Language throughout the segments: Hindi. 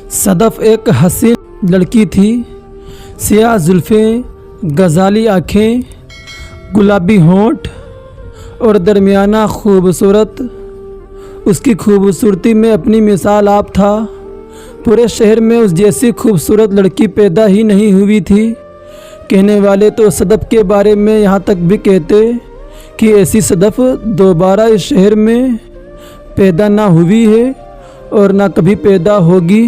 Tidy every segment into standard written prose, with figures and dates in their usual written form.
सदफ़ एक हसीन लड़की थी। सियाह जुल्फ़ें, गज़ाली आँखें, गुलाबी होंठ और दरमियाना खूबसूरत। उसकी खूबसूरती में अपनी मिसाल आप था। पूरे शहर में उस जैसी खूबसूरत लड़की पैदा ही नहीं हुई थी। कहने वाले तो सदफ़ के बारे में यहाँ तक भी कहते कि ऐसी सदफ़ दोबारा इस शहर में पैदा ना हुई है और ना कभी पैदा होगी।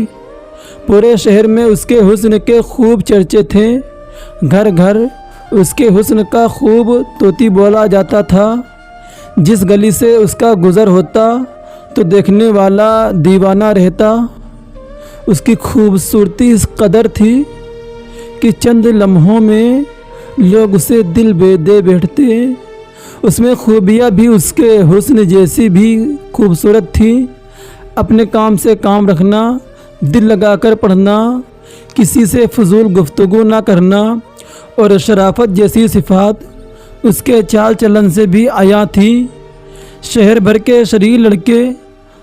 पूरे शहर में उसके हुस्न के खूब चर्चे थे। घर घर उसके हुस्न का खूब तोती बोला जाता था। जिस गली से उसका गुज़र होता तो देखने वाला दीवाना रहता। उसकी खूबसूरती इस कदर थी कि चंद लम्हों में लोग उसे दिल दे बैठते। उसमें खूबियाँ भी उसके हुस्न जैसी भी खूबसूरत थी। अपने काम से काम रखना, दिल लगाकर पढ़ना, किसी से फजूल गुफ्तगू ना करना और शराफत जैसी सिफ़ात उसके चाल चलन से भी आया थी। शहर भर के शरीर लड़के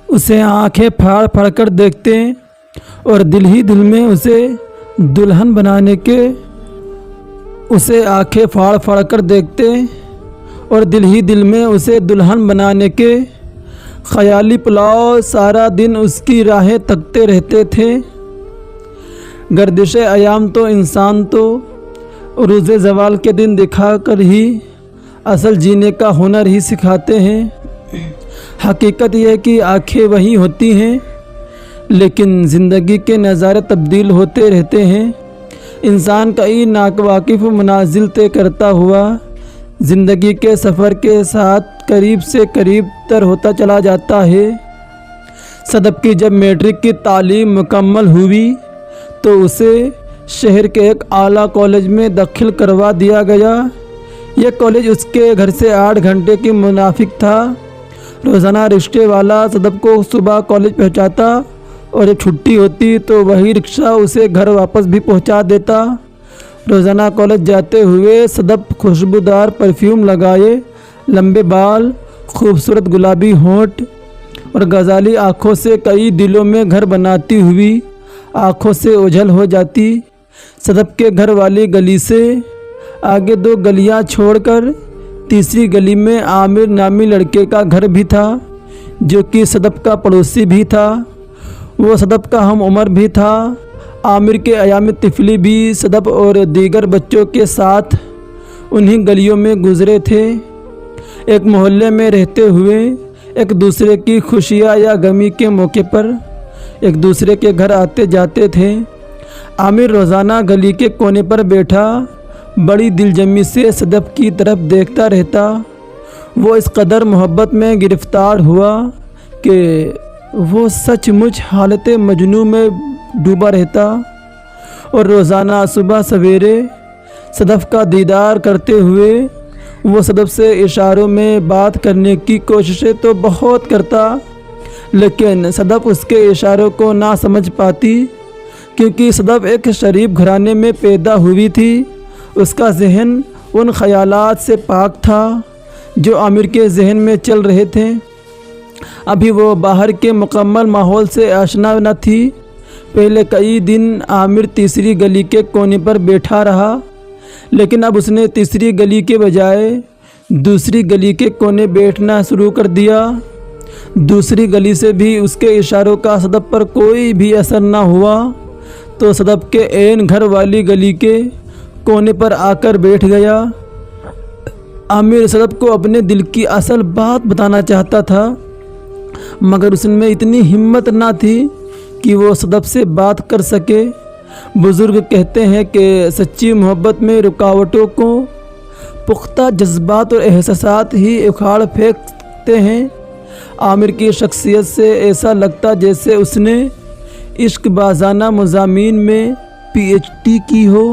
उसे आंखें फाड़ फाड़ कर देखते और दिल ही दिल में उसे दुल्हन बनाने के उसे आंखें फाड़ फाड़ कर देखते और दिल ही दिल में उसे दुल्हन बनाने के ख़याली पुलाव सारा दिन उसकी राहें तकते रहते थे। गर्दिश अयाम तो इंसान तो रोज़े ज़वाल के दिन दिखा कर ही असल जीने का हुनर ही सिखाते हैं। हकीकत यह है कि आँखें वही होती हैं, लेकिन ज़िंदगी के नज़ारे तब्दील होते रहते हैं। इंसान कई नावाकिफ़ मनाजिल तय करता हुआ ज़िंदगी के सफ़र के साथ करीब से करीब तर होता चला जाता है। सदफ़ की जब मैट्रिक की तालीम मुकम्मल हुई तो उसे शहर के एक आला कॉलेज में दाखिल करवा दिया गया। यह कॉलेज उसके घर से 8 घंटे की मुनाफिक था। रोज़ाना रिक्शे वाला सदफ़ को सुबह कॉलेज पहुंचाता और जब छुट्टी होती तो वही रिक्शा उसे घर वापस भी पहुंचा देता। रोज़ाना कॉलेज जाते हुए सदफ़ खुशबूदार परफ्यूम लगाए, लंबे बाल, खूबसूरत गुलाबी होंठ और गज़ाली आँखों से कई दिलों में घर बनाती हुई आँखों से ओझल हो जाती। सदफ़ के घर वाली गली से आगे 2 गलियां छोड़कर तीसरी गली में आमिर नामी लड़के का घर भी था, जो कि सदफ़ का पड़ोसी भी था। वो सदफ़ का हम उम्र भी था। आमिर के अयाम तिफली भी सदफ़ और दीगर बच्चों के साथ उन्हीं गलियों में गुज़रे थे। एक मोहल्ले में रहते हुए एक दूसरे की खुशियाँ या गमी के मौके पर एक दूसरे के घर आते जाते थे। आमिर रोज़ाना गली के कोने पर बैठा बड़ी दिलजमी से सदफ़ की तरफ देखता रहता। वो इस कदर मोहब्बत में गिरफ़्तार हुआ कि वो सचमुच हालत मजनू में डूबा रहता और रोज़ाना सुबह सवेरे सदफ़ का दीदार करते हुए वो सदफ़ से इशारों में बात करने की कोशिशें तो बहुत करता, लेकिन सदफ़ उसके इशारों को ना समझ पाती, क्योंकि सदफ़ एक शरीफ घराने में पैदा हुई थी। उसका जहन उन ख़यालात से पाक था जो आमिर के जहन में चल रहे थे। अभी वो बाहर के मुकम्मल माहौल से आशना न थी। पहले कई दिन आमिर तीसरी गली के कोने पर बैठा रहा, लेकिन अब उसने तीसरी गली के बजाय दूसरी गली के कोने बैठना शुरू कर दिया। दूसरी गली से भी उसके इशारों का सदफ़ पर कोई भी असर ना हुआ तो सदफ़ के ऐन घर वाली गली के कोने पर आकर बैठ गया। आमिर सदफ़ को अपने दिल की असल बात बताना चाहता था, मगर उसमें इतनी हिम्मत ना थी कि वो सदफ़ से बात कर सके। बुज़ुर्ग कहते हैं कि सच्ची मोहब्बत में रुकावटों को पुख्ता जज्बात और एहसासात ही उखाड़ फेंकते हैं। आमिर की शख्सियत से ऐसा लगता जैसे उसने इश्क बाज़ाना मज़ामीन में PhD की हो।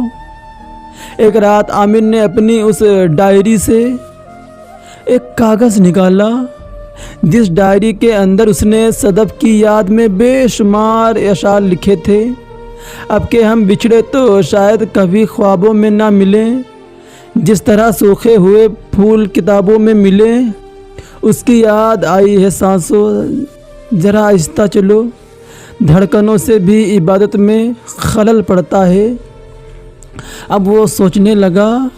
एक रात आमिर ने अपनी उस डायरी से एक कागज़ निकाला जिस डायरी के अंदर उसने सदफ़ की याद में बेशुमार अशार लिखे थे। अब के हम बिछड़े तो शायद कभी ख्वाबों में ना मिलें, जिस तरह सूखे हुए फूल किताबों में मिले। उसकी याद आई है सांसों, ज़रा आहिस्ता चलो, धड़कनों से भी इबादत में खलल पड़ता है। अब वो सोचने लगा,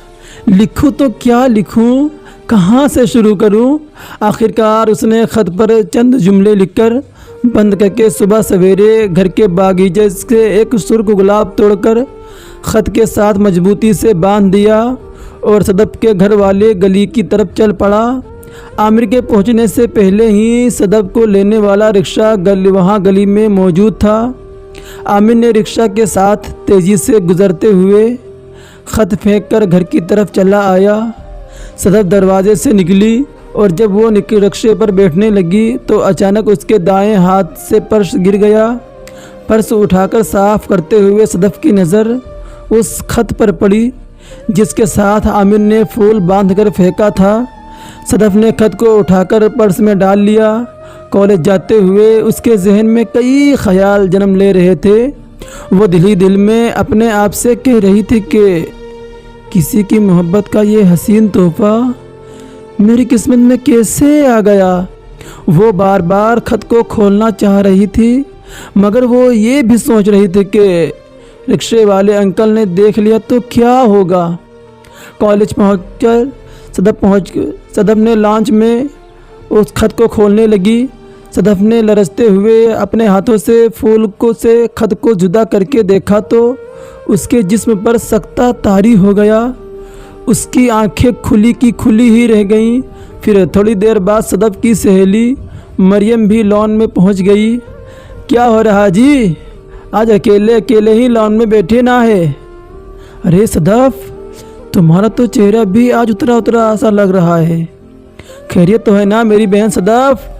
लिखूं तो क्या लिखूं, कहाँ से शुरू करूं। आखिरकार उसने ख़त पर चंद जुमले लिखकर बंद करके सुबह सवेरे घर के बागीचे से एक सुर्ख गुलाब तोड़कर ख़त के साथ मजबूती से बांध दिया और सदफ के घर वाले गली की तरफ चल पड़ा। आमिर के पहुंचने से पहले ही सदफ को लेने वाला रिक्शा वहाँ गली में मौजूद था। आमिर ने रिक्शा के साथ तेज़ी से गुज़रते हुए ख़त फेंक कर घर की तरफ चला आया। सदफ दरवाजे से निकली और जब वो रिक्शे पर बैठने लगी तो अचानक उसके दाएं हाथ से पर्स गिर गया। पर्स उठाकर साफ़ करते हुए सदफ की नज़र उस ख़त पर पड़ी जिसके साथ आमिर ने फूल बांधकर फेंका था। सदफ ने ख़त को उठाकर पर्स में डाल लिया। कॉलेज जाते हुए उसके जहन में कई ख्याल जन्म ले रहे थे। वो दिल ही दिल में अपने आप से कह रही थी कि किसी की मोहब्बत का ये हसीन तोहफ़ा मेरी किस्मत में कैसे आ गया। वो बार बार ख़त को खोलना चाह रही थी, मगर वो ये भी सोच रही थी कि रिक्शे वाले अंकल ने देख लिया तो क्या होगा। कॉलेज पहुंचकर सदफ ने लॉन्च में उस ख़त को खोलने लगी। सदफ ने लरजते हुए अपने हाथों से फूल से ख़त को जुदा करके देखा तो उसके जिस्म पर सख्ता तारी हो गया। उसकी आंखें खुली की खुली ही रह गईं। फिर थोड़ी देर बाद सदफ की सहेली मरियम भी लॉन में पहुंच गई। क्या हो रहा जी, आज अकेले अकेले ही लॉन में बैठे ना है। अरे सदफ, तुम्हारा तो चेहरा भी आज उतरा उतरा सा लग रहा है। खैरियत तो है ना मेरी बहन सदफ?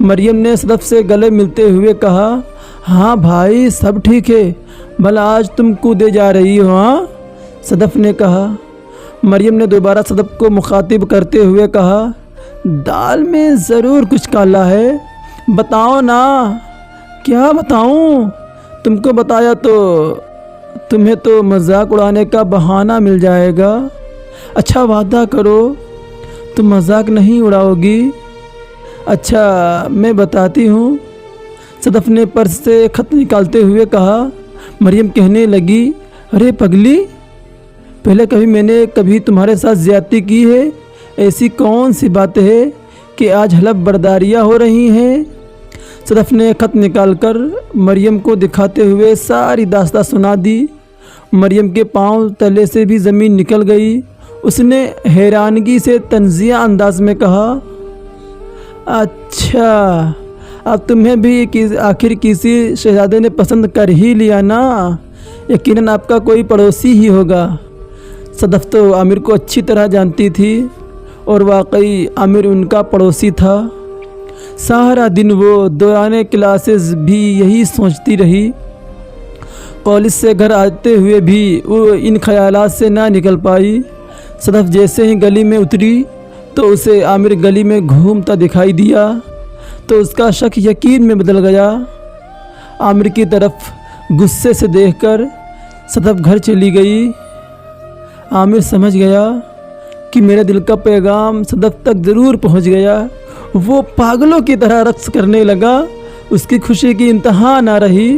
मरियम ने सदफ से गले मिलते हुए कहा। हाँ भाई, सब ठीक है। भला आज तुम कूदे जा रही हो? हाँ, सदफ ने कहा। मरियम ने दोबारा सदफ को मुखातिब करते हुए कहा, दाल में ज़रूर कुछ काला है, बताओ ना। क्या बताऊं? तुमको बताया तो तुम्हें तो मजाक उड़ाने का बहाना मिल जाएगा। अच्छा वादा करो तुम मजाक नहीं उड़ाओगी। अच्छा मैं बताती हूँ, सदफ ने पर्स से ख़त निकालते हुए कहा। मरियम कहने लगी, अरे पगली, पहले मैंने कभी तुम्हारे साथ ज़्यादती की है? ऐसी कौन सी बात है कि आज हलफ बर्दारियाँ हो रही हैं? सदफ ने ख़त निकालकर मरियम को दिखाते हुए सारी दास्तां सुना दी। मरियम के पांव तले से भी ज़मीन निकल गई। उसने हैरानगी से तंज़िया अंदाज में कहा, अच्छा अब तुम्हें भी आखिर किसी शहज़ादे ने पसंद कर ही लिया ना। यकीनन आपका कोई पड़ोसी ही होगा। सदफ तो आमिर को अच्छी तरह जानती थी और वाकई आमिर उनका पड़ोसी था। सारा दिन वो दौरान क्लासेस भी यही सोचती रही। कॉलेज से घर आते हुए भी वो इन ख्यालात से ना निकल पाई। सदफ जैसे ही गली में उतरी तो उसे आमिर गली में घूमता दिखाई दिया तो उसका शक यकीन में बदल गया। आमिर की तरफ गुस्से से देखकर सदफ घर चली गई। आमिर समझ गया कि मेरे दिल का पैगाम सदफ तक ज़रूर पहुंच गया। वो पागलों की तरह रक्स करने लगा। उसकी खुशी की इंतहा ना रही।